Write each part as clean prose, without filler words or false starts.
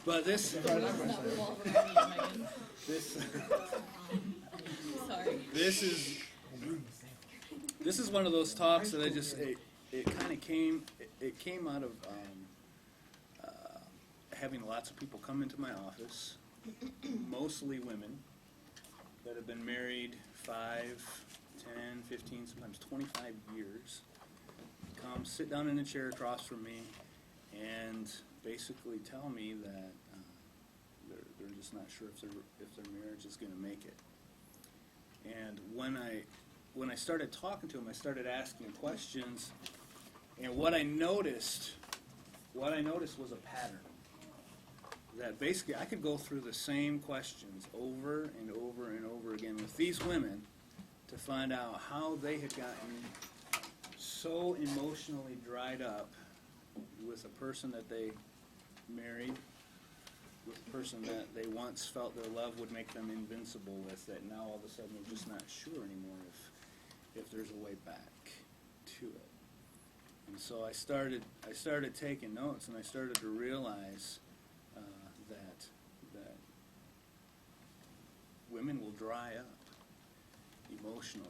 But this, this is one of those talks that it kind of came out of having lots of people come into my office, mostly women that have been married 5, 10, 15, sometimes 25 years. Come sit down in a chair across from me and basically tell me that they're just not sure if their marriage is going to make it. And when I started talking to them, I started asking questions, and what I noticed was a pattern. That basically I could go through the same questions over and over and over again with these women to find out how they had gotten so emotionally dried up with a person that they married, with a person that they once felt their love would make them invincible with, that now all of a sudden they're just not sure anymore if there's a way back to it. And so I started taking notes, and I started to realize that women will dry up emotionally.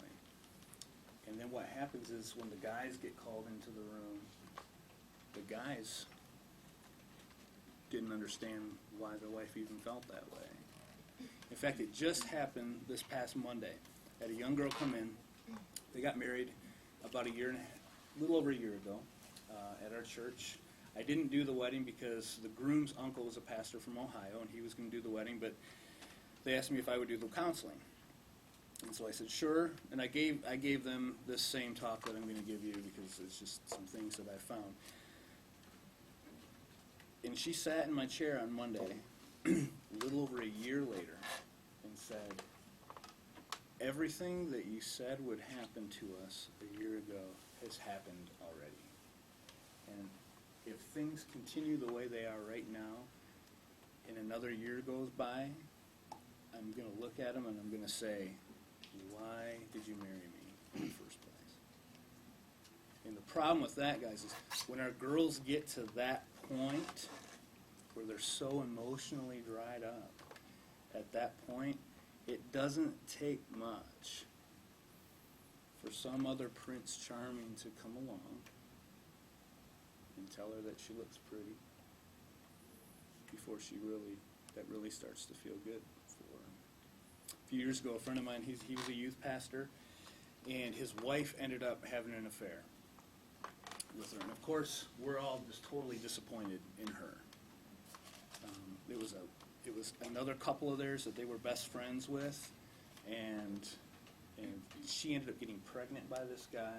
And then what happens is when the guys get called into the room, the guys didn't understand why their wife even felt that way. In fact, it just happened this past Monday. I had a young girl come in. They got married about a little over a year ago at our church. I didn't do the wedding because the groom's uncle was a pastor from Ohio, and he was going to do the wedding, but they asked me if I would do the counseling. And so I said, sure, and I gave them this same talk that I'm going to give you because it's just some things that I found. And she sat in my chair on Monday, a little over a year later, and said, everything that you said would happen to us a year ago has happened already. And if things continue the way they are right now, and another year goes by, I'm going to look at them and I'm going to say, why did you marry me in the first place? And the problem with that, guys, is when our girls get to that point where they're so emotionally dried up, at that point, it doesn't take much for some other Prince Charming to come along and tell her that she looks pretty before that really starts to feel good for her. A few years ago, a friend of mine, he was a youth pastor, and his wife ended up having an affair with her. And of course, we're all just totally disappointed in her. It was another couple of theirs that they were best friends with, and she ended up getting pregnant by this guy,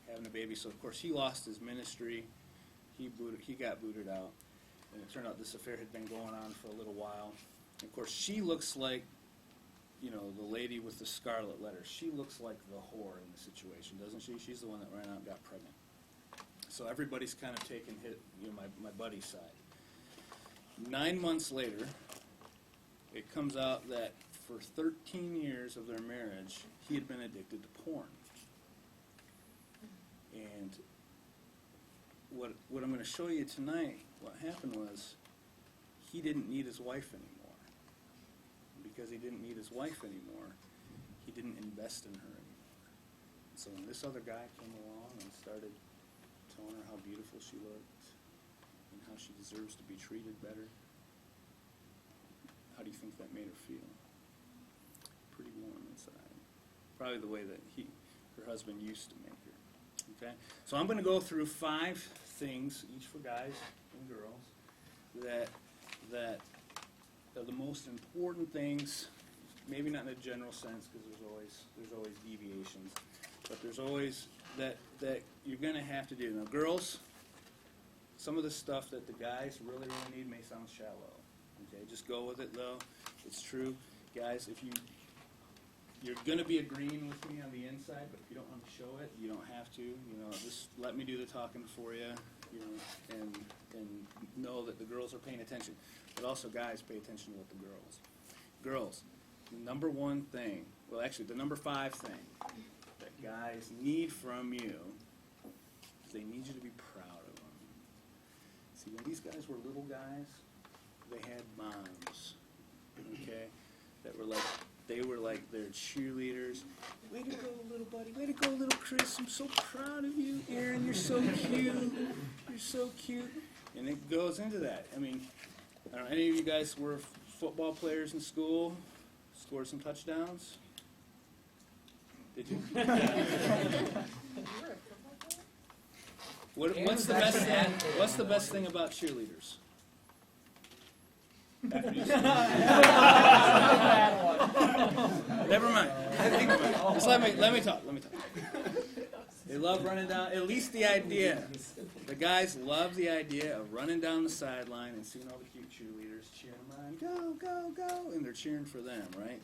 having a baby. So of course he lost his ministry. He got booted out, and it turned out this affair had been going on for a little while. And of course she looks like, the lady with the scarlet letter. She looks like the whore in the situation, doesn't she? She's the one that ran out and got pregnant. So everybody's kind of taken my buddy's side. 9 months later, it comes out that for 13 years of their marriage, he had been addicted to porn. And what I'm going to show you tonight, what happened was, he didn't need his wife anymore. Because he didn't need his wife anymore, he didn't invest in her anymore. So when this other guy came along and started telling her how beautiful she looked and how she deserves to be treated better, how do you think that made her feel? Pretty warm inside. Probably the way that her husband used to make her. Okay? So I'm going to go through 5 things, each for guys and girls, that are the most important things, maybe not in a general sense because there's always deviations, but there's always that you're going to have to do. Now, girls, some of the stuff that the guys really, really need may sound shallow. Okay, just go with it though. It's true. Guys, if you're going to be agreeing with me on the inside, but if you don't want to show it, you don't have to. Just let me do the talking for you, and know that the girls are paying attention. But also, guys, pay attention to what the girls, the number one thing, well, actually, the number 5 thing that guys need from you is they need you to be proud of them. See, when these guys were little guys, they had moms, okay, that were like their cheerleaders. Way to go, little buddy. Way to go, little Chris. I'm so proud of you. Aaron, you're so cute. You're so cute. And it goes into that. I mean, I don't know, any of you guys were football players in school? Scored some touchdowns? Did you? What's the best thing about cheerleaders? Never mind. Just let me talk. They love running down. At least the idea. The guys love the idea of running down the sideline and seeing all the cute cheerleaders cheering them on. Go, go, go! And they're cheering for them, right?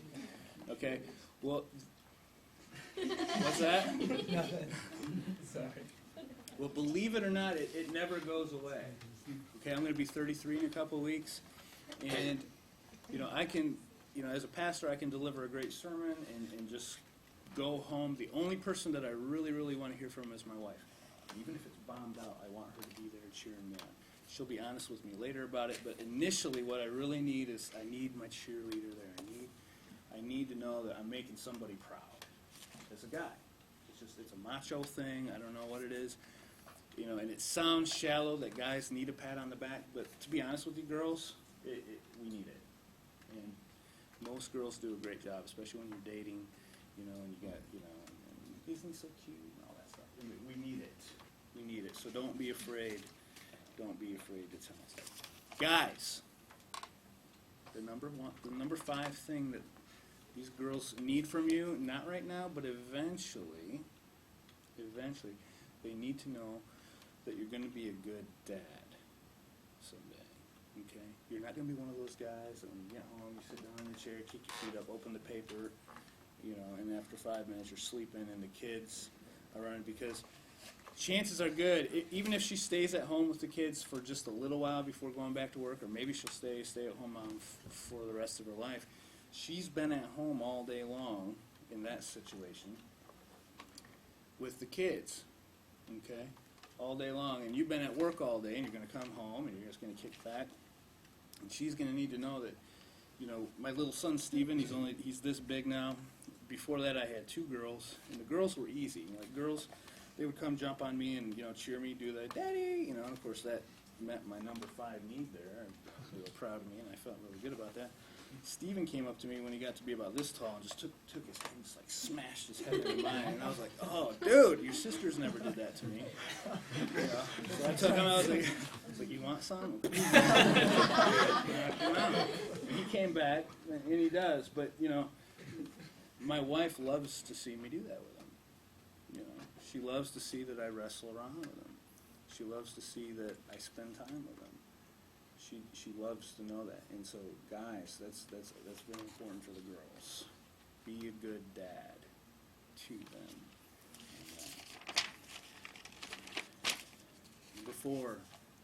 Okay. Well, what's that? Sorry. Well, believe it or not, it never goes away. Okay, I'm going to be 33 in a couple of weeks, and I can, as a pastor, I can deliver a great sermon and just go home. The only person that I really, really want to hear from is my wife. Even if it's bombed out, I want her to be there cheering me on. She'll be honest with me later about it, but initially, what I really need is I need my cheerleader there. I need to know that I'm making somebody proud. As a guy, it's a macho thing. I don't know what it is. And it sounds shallow that guys need a pat on the back, but to be honest with you girls, we need it. And most girls do a great job, especially when you're dating, and you got, isn't he so cute and all that stuff. We need it. We need it. So don't be afraid. Don't be afraid to tell us. Guys, the number 5 thing that these girls need from you, not right now, but eventually, they need to know that you're going to be a good dad someday, okay? You're not going to be one of those guys that when you get home, you sit down in the chair, kick your feet up, open the paper, and after 5 minutes you're sleeping and the kids are running, because chances are good, even if she stays at home with the kids for just a little while before going back to work, or maybe she'll stay-at-home mom for the rest of her life, she's been at home all day long in that situation with the kids, okay, all day long, and you've been at work all day, and you're going to come home, and you're just going to kick back, and she's going to need to know that, my little son Steven, he's this big now. Before that, I had 2 girls, and the girls were easy. Like girls, they would come jump on me and cheer me, do that, Daddy, and of course that met my number 5 need there, and they were proud of me, and I felt really good about that. Steven came up to me when he got to be about this tall and just took his hand and just smashed his head into mine. And I was like, oh, dude, your sisters never did that to me. So I took him, I was like, you want some? Come out. And he came back, and he does. But, my wife loves to see me do that with him. She loves to see that I wrestle around with him. She loves to see that I spend time with him. She loves to know that, and so guys, that's very important for the girls. Be a good dad to them. Number 4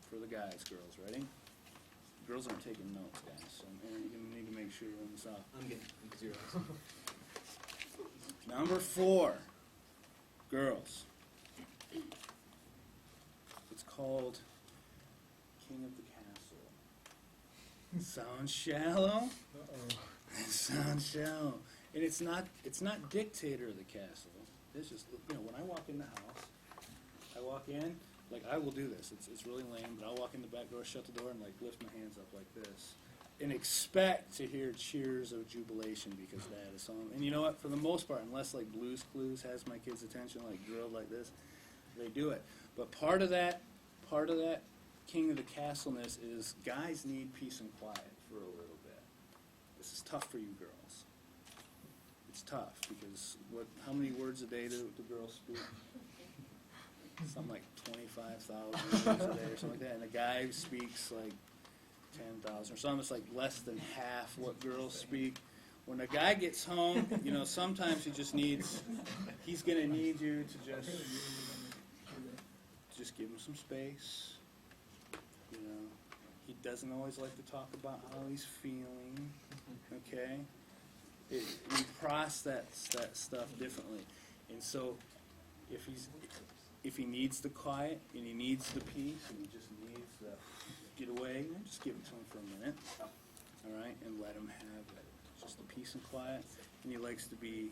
for the guys, girls, ready? Girls aren't taking notes, guys, so Aaron, you're gonna need to make sure you're on this off. I'm getting 0. Number 4, girls. It's called King of the Castle. Sounds shallow. Sounds shallow. And it's not dictator of the castle. It's just, when I walk in the house, I walk in, I will do this. It's really lame, but I'll walk in the back door, shut the door, and lift my hands up like this, and expect to hear cheers of jubilation because Dad is home. And you know what? For the most part, unless Blue's Clues has my kids' attention, drilled like this, they do it. But part of that King of the Castleness is guys need peace and quiet for a little bit. This is tough for you girls. It's tough because how many words a day do girls speak? Something like 25,000 words a day or something like that. And a guy speaks 10,000 or something. It's less than half what girls speak. When a guy gets home, sometimes he's going to need you to just give him some space. He doesn't always like to talk about how he's feeling, okay? We process that stuff differently. And so if he needs the quiet and he needs the peace and he just needs to get away, just give it to him for a minute, all right, and let him have just the peace and quiet. And he likes to be